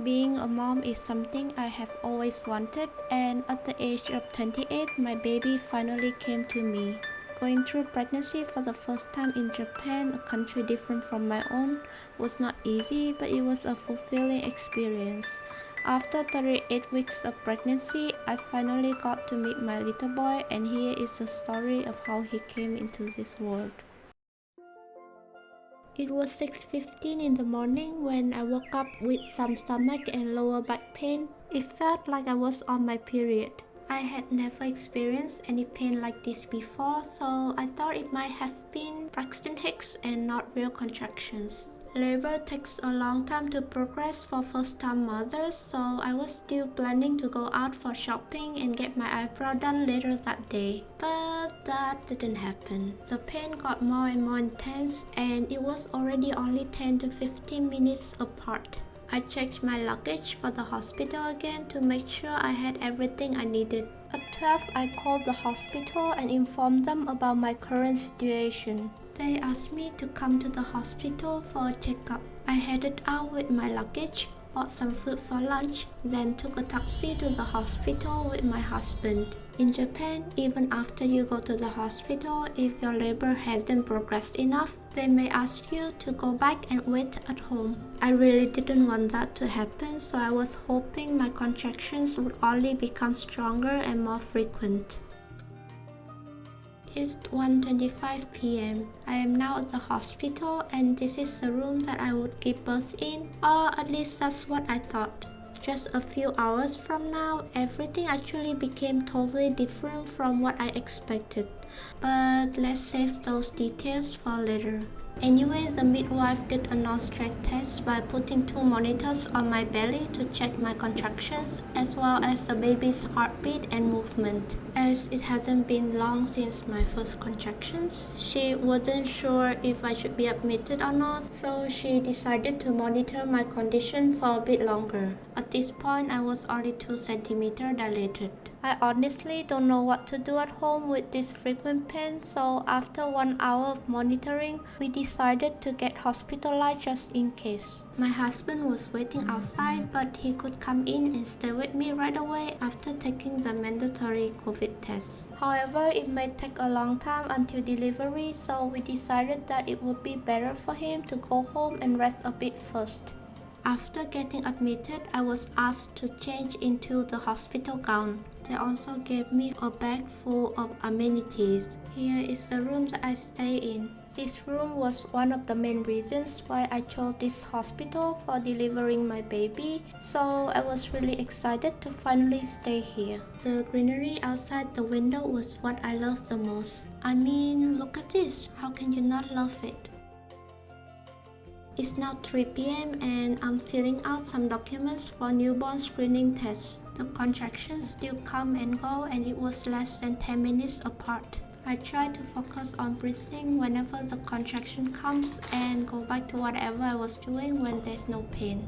Being a mom is something I have always wanted, and at the age of 28, my baby finally came to me. Going through pregnancy for the first time in Japan, a country different from my own, was not easy, but it was a fulfilling experience. After 38 weeks of pregnancy, I finally got to meet my little boy, and here is the story of how he came into this world. It was 6:15 in the morning when I woke up with some stomach and lower back pain. It felt like I was on my period. I had never experienced any pain like this before, so I thought it might have been Braxton Hicks and not real contractions. Labor takes a long time to progress for first-time mothers, so I was still planning to go out for shopping and get my eyebrow done later that day. But that didn't happen. The pain got more and more intense, and it was already only 10 to 15 minutes apart. I checked my luggage for the hospital again to make sure I had everything I needed. At 12, I called the hospital and informed them about my current situation. They asked me to come to the hospital for a checkup. I headed out with my luggage, bought some food for lunch, then took a taxi to the hospital with my husband. In Japan, even after you go to the hospital, if your labor hasn't progressed enough, they may ask you to go back and wait at home. I really didn't want that to happen, so I was hoping my contractions would only become stronger and more frequent. It's 1:25 p.m. I am now at the hospital, and this is the room that I would give birth in, or at least that's what I thought. Just a few hours from now, everything actually became totally different from what I expected. But let's save those details for later. Anyway, the midwife did a non-stress test by putting 2 monitors on my belly to check my contractions as well as the baby's heartbeat and movement. As it hasn't been long since my first contractions, she wasn't sure if I should be admitted or not, so she decided to monitor my condition for a bit longer. At this point, I was only 2 centimeters dilated. I honestly don't know what to do at home with this frequent pain, so after 1 hour of monitoring, we decided to get hospitalized just in case. My husband was waiting outside, but he could come in and stay with me right away after taking the mandatory COVID test. However, it may take a long time until delivery, so we decided that it would be better for him to go home and rest a bit first. After getting admitted, I was asked to change into the hospital gown. They also gave me a bag full of amenities. Here is the room that I stay in. This room was one of the main reasons why I chose this hospital for delivering my baby, so I was really excited to finally stay here. The greenery outside the window was what I loved the most. I mean, look at this. How can you not love it? It's now 3 p.m. and I'm filling out some documents for newborn screening tests. The contractions still come and go, and it was less than 10 minutes apart. I try to focus on breathing whenever the contraction comes and go back to whatever I was doing when there's no pain.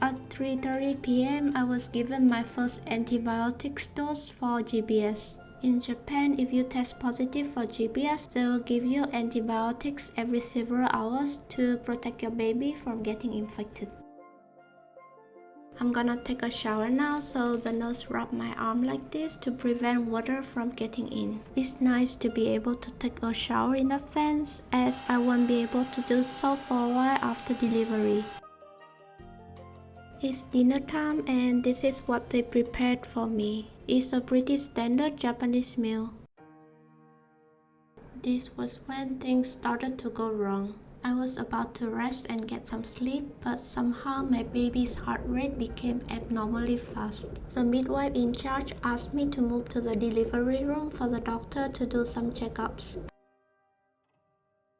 At 3:30 p.m., I was given my first antibiotics dose for GBS. In Japan, if you test positive for GBS, they will give you antibiotics every several hours to protect your baby from getting infected. I'm gonna take a shower now, so the nurse wrapped my arm like this to prevent water from getting in. It's nice to be able to take a shower in advance, as I won't be able to do so for a while after delivery. It's dinner time, and this is what they prepared for me. It's a pretty standard Japanese meal. This was when things started to go wrong. I was about to rest and get some sleep, but somehow my baby's heart rate became abnormally fast. The midwife in charge asked me to move to the delivery room for the doctor to do some checkups.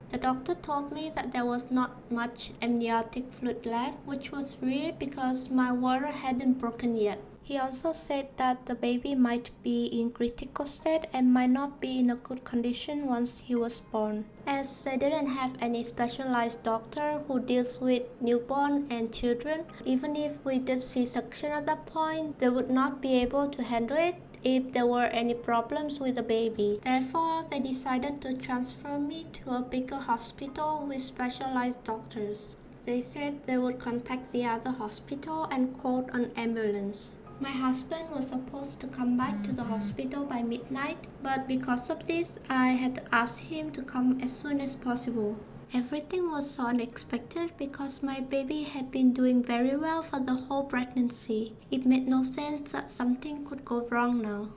The doctor told me that there was not much amniotic fluid left, which was weird because my water hadn't broken yet. He also said that the baby might be in critical state and might not be in a good condition once he was born. As they didn't have any specialized doctor who deals with newborn and children, even if we did C-section at that point, they would not be able to handle it if there were any problems with the baby. Therefore, they decided to transfer me to a bigger hospital with specialized doctors. They said they would contact the other hospital and quote an ambulance. My husband was supposed to come back to the hospital by midnight, but because of this, I had to ask him to come as soon as possible. Everything was so unexpected because my baby had been doing very well for the whole pregnancy. It made no sense that something could go wrong now.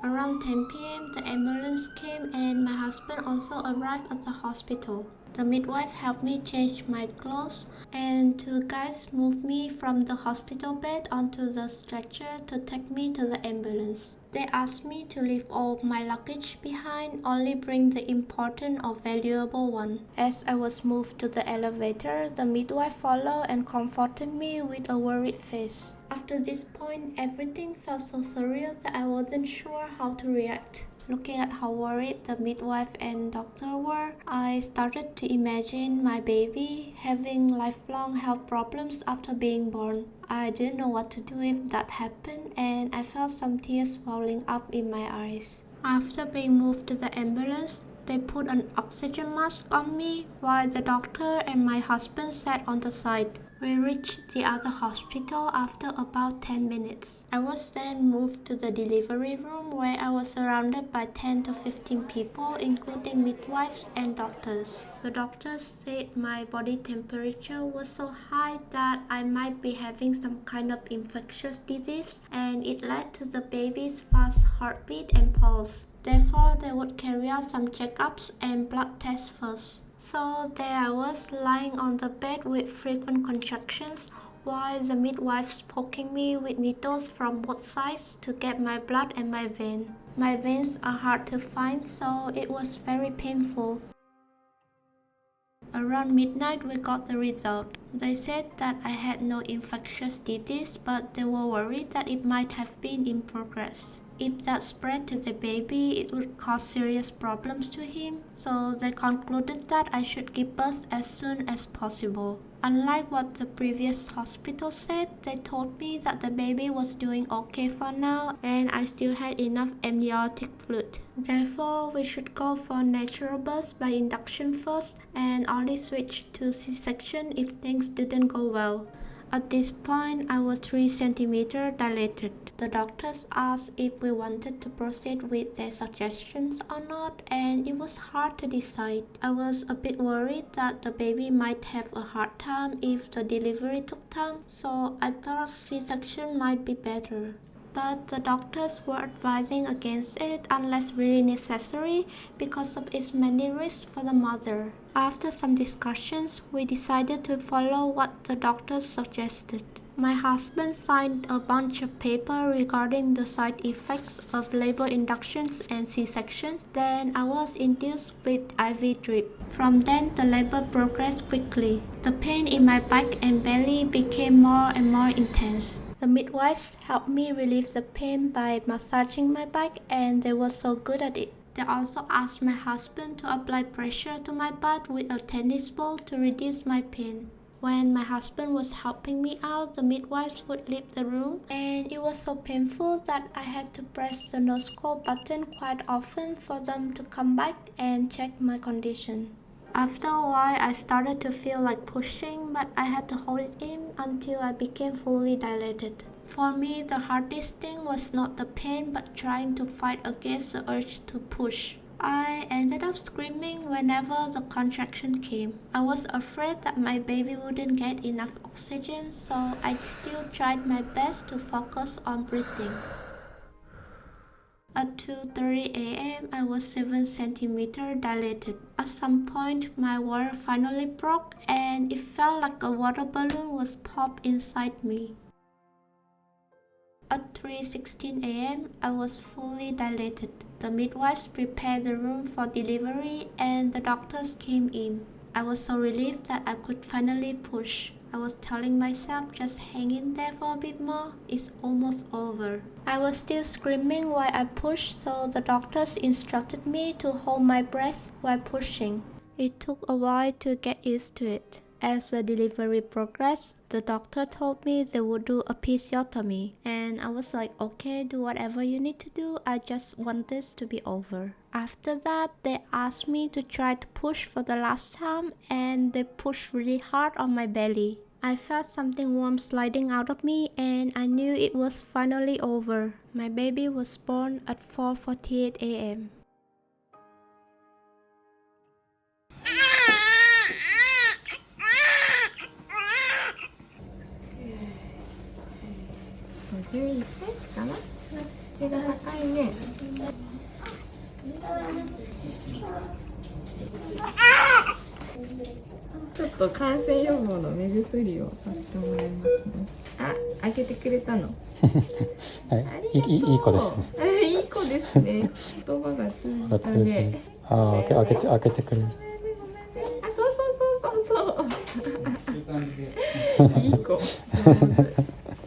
Around 10 p.m., the ambulance came and my husband also arrived at the hospital. The midwife helped me change my clothes and two guys moved me from the hospital bed onto the stretcher to take me to the ambulance. They asked me to leave all my luggage behind, only bring the important or valuable one. As I was moved to the elevator, the midwife followed and comforted me with a worried face. After this point, everything felt so surreal that I wasn't sure how to react. Looking at how worried the midwife and doctor were, I started to imagine my baby having lifelong health problems after being born. I didn't know what to do if that happened, and I felt some tears welling up in my eyes. After being moved to the ambulance, they put an oxygen mask on me while the doctor and my husband sat on the side. We reached the other hospital after about 10 minutes. I was then moved to the delivery room where I was surrounded by 10 to 15 people, including midwives and doctors. The doctors said my body temperature was so high that I might be having some kind of infectious disease, and it led to the baby's fast heartbeat and pulse. Therefore, they would carry out some checkups and blood tests first. So there I was lying on the bed with frequent contractions while the midwife poking me with needles from both sides to get my blood and my vein. My veins are hard to find, so it was very painful. Around midnight, we got the result. They said that I had no infectious disease, but they were worried that it might have been in progress. If that spread to the baby, it would cause serious problems to him, so they concluded that I should give birth as soon as possible. Unlike what the previous hospital said, they told me that the baby was doing okay for now and I still had enough amniotic fluid. Therefore, we should go for natural birth by induction first and only switch to C-section if things didn't go well. At this point, I was 3 cm dilated. The doctors asked if we wanted to proceed with their suggestions or not, and it was hard to decide. I was a bit worried that the baby might have a hard time if the delivery took time, so I thought C-section might be better. But the doctors were advising against it unless really necessary because of its many risks for the mother. After some discussions, we decided to follow what the doctors suggested. My husband signed a bunch of paper regarding the side effects of labor inductions and C-section. Then I was induced with IV drip. From then, the labor progressed quickly. The pain in my back and belly became more and more intense. The midwives helped me relieve the pain by massaging my back, and they were so good at it. They also asked my husband to apply pressure to my butt with a tennis ball to reduce my pain. When my husband was helping me out, the midwives would leave the room, and it was so painful that I had to press the no-scope button quite often for them to come back and check my condition. After a while, I started to feel like pushing, but I had to hold it in until I became fully dilated. For me, the hardest thing was not the pain, but trying to fight against the urge to push. I ended up screaming whenever the contraction came. I was afraid that my baby wouldn't get enough oxygen, so I still tried my best to focus on breathing. At 2:30 a.m., I was 7 cm dilated. At some point, my water finally broke and it felt like a water balloon was popped inside me. At 3:16 a.m., I was fully dilated. The midwives prepared the room for delivery and the doctors came in. I was so relieved that I could finally push. I was telling myself just hang in there for a bit more, it's almost over. I was still screaming while I pushed, so the doctors instructed me to hold my breath while pushing. It took a while to get used to it. As the delivery progressed, the doctor told me they would do a episiotomy, and I was like, okay, do whatever you need to do, I just want this to be over. After that, they asked me to try to push for the last time, and they pushed really hard on my belly. I felt something warm sliding out of me, and I knew it was finally over. My baby was born at 4:48 a.m.11センチかな。背が高いね。ちょっと感染予防の目薬をさせてもらいますね。あ、開けてくれたの。はい、いい子ですね。いい子ですね。言葉が通じたね。ああ、開けてくれる。あ、そう。いい子。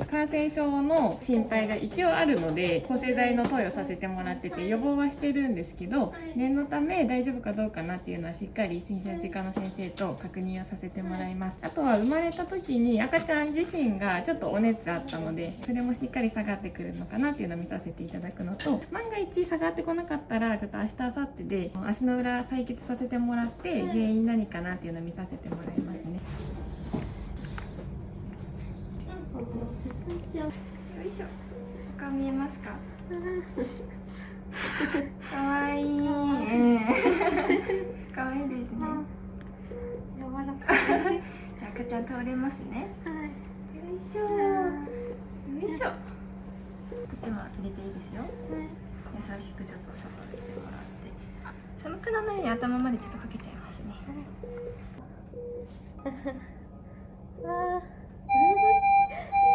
感染症の心配が一応あるので抗生剤の投与させてもらってて予防はしてるんですけど、念のため大丈夫かどうかなっていうのはしっかり新生児科の先生と確認をさせてもらいます。あとは生まれた時に赤ちゃん自身がちょっとお熱あったので、それもしっかり下がってくるのかなっていうのを見させていただくのと、万が一下がってこなかったらちょっと明日明後日で足の裏採血させてもらって原因何かなっていうのを見させてもらいますね。よいしょ。他見えますか？かわいい。かわいいですね。柔らかい。じゃあ赤ちゃん倒れますね。はい。よいしょ。よいしょ。こっちも入れていいですよ。優しくちょっとさせてもらって。寒くならないように頭までちょっとかけちゃいますね。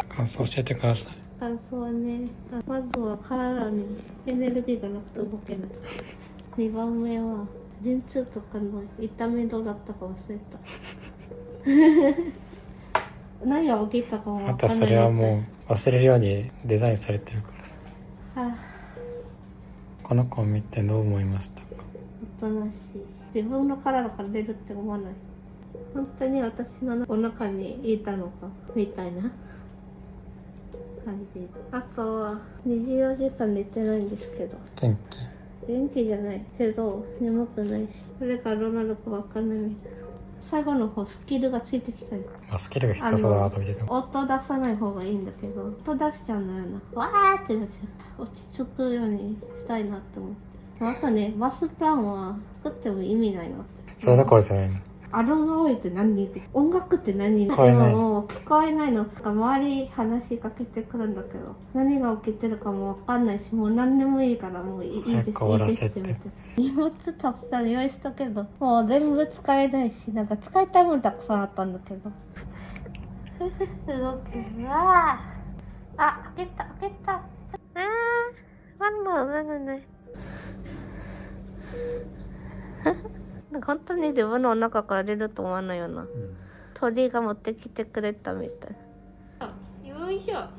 感想教えてください。感想はね、まずは体にエネルギーがなくて動けない。2番目は陣痛とかの痛みどうだったか忘れた。何が起きたかも分かんない。またそれはもう忘れるようにデザインされてるからさ。この子を見てどう思いましたか？おとなしい。自分の体から出るって思わない。本当に私のお腹にいたのかみたいな感じ。あとは24時間寝てないんですけど、元気じゃないけど眠くないし、それからどうなるか分かんないみたいな。最後の方スキルがついてきたり、スキルが必要そうだなと見てても、音出さない方がいいんだけど、音出しちゃうのよな。わーってなっちゃう。落ち着くようにしたいなって思って。あとね、バスプランは作っても意味ないなって。それどころじゃないの。アロマオイって何って音楽って何？聞こえないです。もう聞こえないの。周り話しかけてくるんだけど、何が起きてるかも分かんないし、もう何でもいいからもういいですいいですって言って。荷物たくさん用意したけど、もう全部使えないし、なんか使いたいものたくさんあったんだけど。動けるわ。あ、開けた。ワンモーね。なんか本当に自分のお腹から出ると思わないよな、鳥が持ってきてくれたみたい。よいしょ。